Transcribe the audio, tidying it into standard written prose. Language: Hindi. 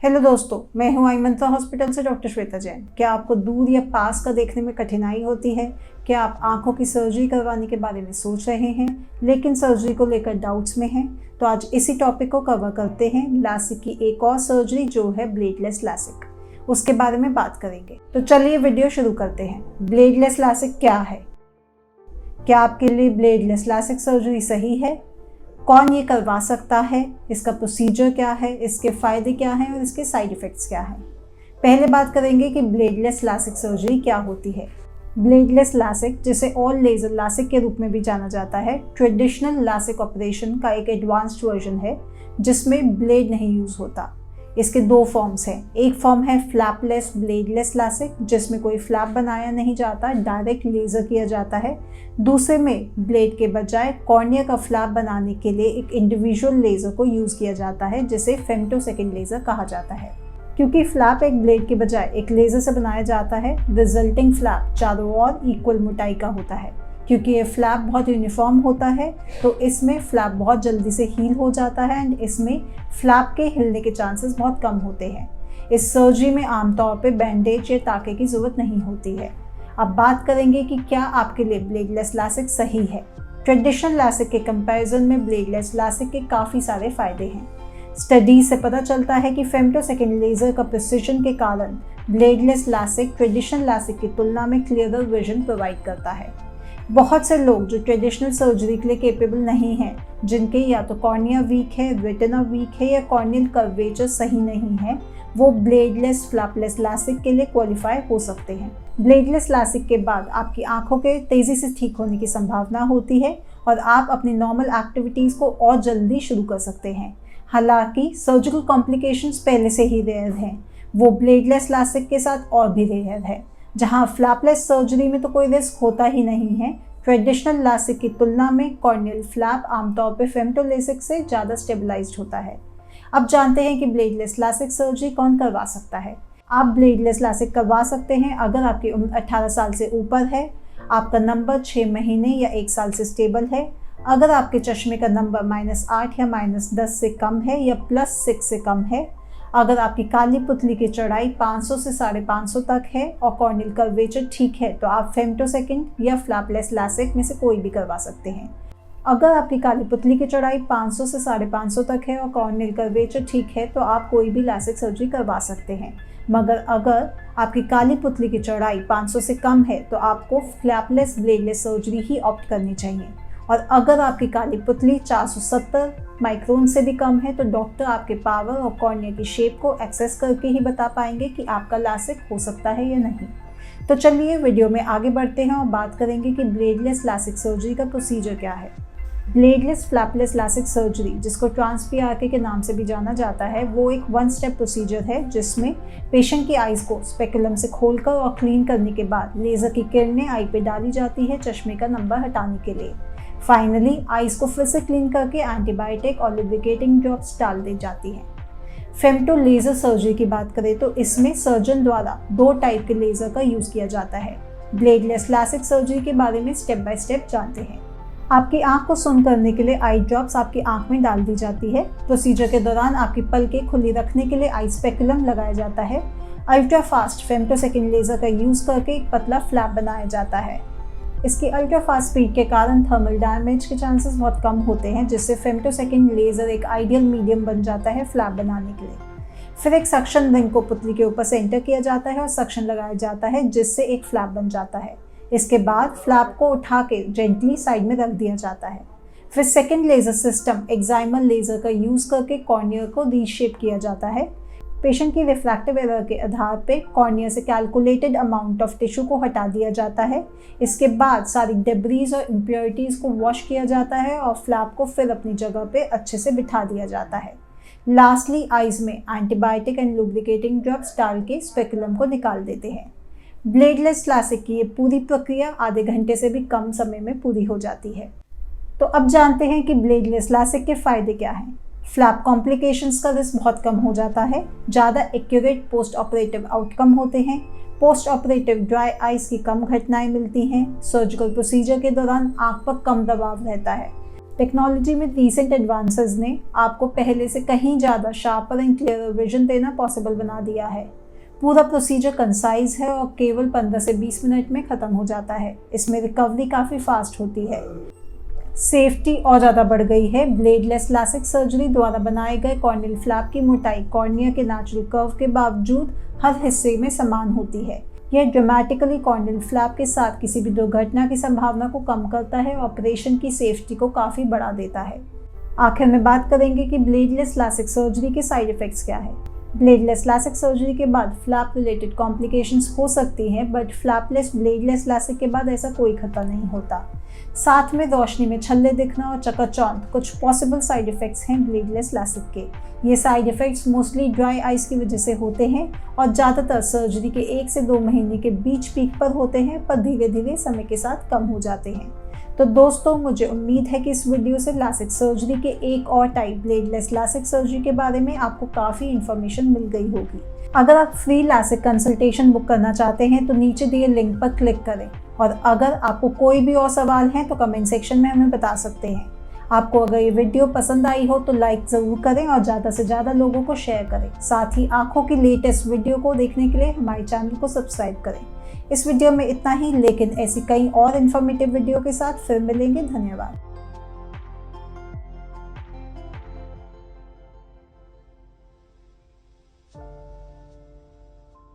हेलो दोस्तों, मैं हूं आईमंत्रा हॉस्पिटल से डॉक्टर श्वेता जैन। क्या आपको दूर या पास का देखने में कठिनाई होती है? क्या आप आंखों की सर्जरी करवाने के बारे में सोच रहे हैं लेकिन सर्जरी को लेकर डाउट्स में हैं? तो आज इसी टॉपिक को कवर करते हैं। लासिक की एक और सर्जरी जो है ब्लेडलेस लासिक, उसके बारे में बात करेंगे। तो चलिए वीडियो शुरू करते हैं। ब्लेडलेस लासिक क्या है? क्या आपके लिए ब्लेडलेस लासिक सर्जरी सही है? कौन ये करवा सकता है? इसका प्रोसीजर क्या है? इसके फ़ायदे क्या हैं और इसके साइड इफ़ेक्ट्स क्या हैं? पहले बात करेंगे कि ब्लेडलेस लासिक सर्जरी क्या होती है। ब्लेडलेस लासिक, जिसे ऑल लेज़र लासिक के रूप में भी जाना जाता है, ट्रेडिशनल लासिक ऑपरेशन का एक एडवांस्ड वर्जन है जिसमें ब्लेड नहीं यूज़ होता। इसके दो फॉर्म्स हैं। एक फॉर्म है फ्लैपलेस ब्लेडलेस लासिक, जिसमें कोई फ्लैप बनाया नहीं जाता, डायरेक्ट लेज़र किया जाता है। दूसरे में ब्लेड के बजाय कॉर्निया का फ्लैप बनाने के लिए एक इंडिविजुअल लेज़र को यूज़ किया जाता है जिसे फेम्टोसेकंड लेज़र कहा जाता है। क्योंकि फ्लैप एक ब्लेड के बजाय एक लेज़र से बनाया जाता है, रिजल्टिंग फ्लैप चारों ओर इक्वल मोटाई का होता है। क्योंकि ये फ्लैप बहुत यूनिफॉर्म होता है तो इसमें फ्लैप बहुत जल्दी से हील हो जाता है एंड इसमें फ्लैप के हिलने के चांसेस बहुत कम होते हैं। इस सर्जरी में आमतौर पे बैंडेज या टाके की ज़रूरत नहीं होती है। अब बात करेंगे कि क्या आपके लिए ब्लेडलेस लासिक सही है। ट्रेडिशनल लासिक के कंपैरिजन में ब्लेडलेस लासिक के काफ़ी सारे फ़ायदे हैं। स्टडी से पता चलता है कि फेम्टोसेकंड लेज़र का प्रिसिजन के कारण ब्लेडलेस लासिक ट्रेडिशनल लासिक की तुलना में क्लियरर विजन प्रोवाइड करता है। बहुत से लोग जो ट्रेडिशनल सर्जरी के लिए केपेबल नहीं हैं, जिनके या तो कॉर्निया वीक है, रेटिना वीक है या कॉर्नियल कर्वेचर सही नहीं है, वो ब्लेडलेस फ्लैपलेस लासिक के लिए क्वालिफाई हो सकते हैं। ब्लेडलेस लासिक के बाद आपकी आंखों के तेज़ी से ठीक होने की संभावना होती है और आप अपनी नॉर्मल एक्टिविटीज़ को और जल्दी शुरू कर सकते हैं। हालांकि सर्जिकल कॉम्प्लिकेशंस पहले से ही रेयर हैं, वो ब्लेडलेस लासिक के साथ और भी रेयर है। जहां फ्लैपलेस सर्जरी में तो कोई रिस्क होता ही नहीं है, ट्रेडिशनल लासिक की तुलना में कॉर्नियल फ्लैप आमतौर पर फेम्टोलेसिक से ज़्यादा स्टेबलाइज्ड होता है। अब जानते हैं कि ब्लेडलेस लासिक सर्जरी कौन करवा सकता है। आप ब्लेडलेस लासिक करवा सकते हैं अगर आपकी उम्र 18 साल से ऊपर है, आपका नंबर 6 महीने या 1 साल से स्टेबल है, अगर आपके चश्मे का नंबर -8 या -10 से कम है या +6 से कम है, अगर आपकी काली पुतली की चौड़ाई 500 से 550 तक है और कॉर्नियल कर्वेचर ठीक है तो आप फेम्टोसेकंड या फ्लैपलेस लासिक में से कोई भी करवा सकते हैं। अगर आपकी काली पुतली की चौड़ाई 500 से 550 तक है और कॉर्नियल कर्वेचर ठीक है तो आप कोई भी लासिक सर्जरी करवा सकते हैं। मगर अगर आपकी काली पुतली की चौड़ाई 500 से कम है तो आपको फ्लैपलेस ब्लेडलेस सर्जरी ही ऑप्ट करनी चाहिए। और अगर आपकी काली पुतली 470 माइक्रोन से भी कम है तो डॉक्टर आपके पावर और कॉर्निया की शेप को एक्सेस करके ही बता पाएंगे कि आपका लासिक हो सकता है या नहीं। तो चलिए वीडियो में आगे बढ़ते हैं और बात करेंगे कि ब्लेडलेस लासिक सर्जरी का प्रोसीजर क्या है। ब्लेडलेस फ्लैपलेस लासिक सर्जरी, जिसको ट्रांस-पीआरके के नाम से भी जाना जाता है, वो एक 1 स्टेप प्रोसीजर है जिसमें पेशेंट की आइज़ को स्पेकुलम से खोलकर और क्लीन करने के बाद लेज़र की किरणें आई पे डाली जाती है चश्मे का नंबर हटाने के लिए। फाइनली आइज़ को फिर से क्लीन करके एंटीबायोटिक और लुब्रिकेटिंग ड्रॉप्स डाल दी जाती हैं। फेम्टो लेज़र सर्जरी की बात करें तो इसमें सर्जन द्वारा 2 टाइप के लेज़र का यूज़ किया जाता है। ब्लेडलेस लासिक सर्जरी के बारे में स्टेप बाय स्टेप जानते हैं। आपकी आंख को सुन करने के लिए आई ड्रॉप्स आपकी आंख में डाल दी जाती है। प्रोसीजर के दौरान आपकी पलकें खुली रखने के लिए आई स्पेकुलम लगाया जाता है। अल्ट्रा फास्ट फेम्टोसेकंड लेज़र का यूज़ करके एक पतला फ्लैप बनाया जाता है। इसकी अल्ट्रा फास्ट स्पीड के कारण थर्मल डैमेज के चांसेस बहुत कम होते हैं, जिससे फेम्टोसेकंड लेज़र एक आइडियल मीडियम बन जाता है फ्लैप बनाने के लिए। फिर एक सक्शन रिंग को पुतली के ऊपर सेंटर किया जाता है और सक्शन लगाया जाता है जिससे एक फ्लैप बन जाता है। इसके बाद फ्लैप को उठा के जेंटली साइड में रख दिया जाता है। फिर सेकेंड लेज़र सिस्टम एक्साइमल लेज़र का यूज़ करके कॉर्निया को रीशेप किया जाता है। पेशेंट की रिफ्रैक्टिव एरर के आधार पे कॉर्निया से कैलकुलेटेड अमाउंट ऑफ टिश्यू को हटा दिया जाता है। इसके बाद सारी डेब्रीज और इम्प्योरिटीज़ को वॉश किया जाता है और फ्लैप को फिर अपनी जगह पे अच्छे से बिठा दिया जाता है। लास्टली आइज़ में एंटीबायोटिक एंड लुब्रिकेटिंग ड्रॉप्स डाल के स्पेकुलम को निकाल देते हैं। ब्लेडलेस लासिक की ये पूरी प्रक्रिया आधे घंटे से भी कम समय में पूरी हो जाती है। तो अब जानते हैं कि ब्लेडलेस लासिक के फ़ायदे क्या हैं। फ्लैप कॉम्प्लिकेशंस का रिस्क बहुत कम हो जाता है, ज़्यादा एक्यूरेट पोस्ट ऑपरेटिव आउटकम होते हैं, पोस्ट ऑपरेटिव ड्राई आइज़ की कम घटनाएं मिलती हैं, सर्जिकल प्रोसीजर के दौरान आंख पर कम दबाव रहता है, टेक्नोलॉजी में रिसेंट एडवांसेस ने आपको पहले से कहीं ज़्यादा शार्पर एंड क्लियरर विजन देना पॉसिबल बना दिया है। पूरा प्रोसीजर कंसाइज है और केवल 15 से 20 मिनट में ख़त्म हो जाता है। इसमें रिकवरी काफ़ी फास्ट होती है। सेफ्टी और ज़्यादा बढ़ गई है। ब्लेडलेस लासिक सर्जरी द्वारा बनाए गए कॉर्नियल फ्लैप की मोटाई कॉर्निया के नेचुरल कर्व के बावजूद हर हिस्से में समान होती है। यह ड्रामेटिकली कॉर्नियल फ्लैप के साथ किसी भी दुर्घटना की संभावना को कम करता है और ऑपरेशन की सेफ्टी को काफ़ी बढ़ा देता है। आखिर में बात करेंगे कि ब्लेडलेस लासिक सर्जरी के साइड इफ़ेक्ट्स क्या है। ब्लेडलेस लासिक सर्जरी के बाद फ्लैप रिलेटेड कॉम्प्लिकेशंस हो सकती हैं, बट फ्लैपलेस ब्लेडलेस लासिक के बाद ऐसा कोई खतरा नहीं होता। साथ में रोशनी में छल्ले दिखना और चकाचौंध कुछ पॉसिबल साइड इफ़ेक्ट्स हैं ब्लेडलेस लासिक के। ये side effects mostly dry eyes की वजह से होते हैं और ज़्यादातर सर्जरी के 1 से 2 महीने के बीच पीक पर होते हैं, पर धीरे धीरे समय के साथ कम हो जाते हैं। तो दोस्तों, मुझे उम्मीद है कि इस वीडियो से लासिक सर्जरी के एक और टाइप ब्लेडलेस लासिक सर्जरी के बारे में आपको काफ़ी इन्फॉर्मेशन मिल गई होगी। अगर आप फ्री लासिक कंसल्टेशन बुक करना चाहते हैं तो नीचे दिए लिंक पर क्लिक करें, और अगर आपको कोई भी और सवाल है तो कमेंट सेक्शन में हमें बता सकते हैं। आपको अगर ये वीडियो पसंद आई हो तो लाइक ज़रूर करें और ज़्यादा से ज़्यादा लोगों को शेयर करें। साथ ही आँखों की लेटेस्ट वीडियो को देखने के लिए हमारे चैनल को सब्सक्राइब करें। इस वीडियो में इतना ही, लेकिन ऐसी कई और इन्फॉर्मेटिव वीडियो के साथ फिर मिलेंगे। धन्यवाद।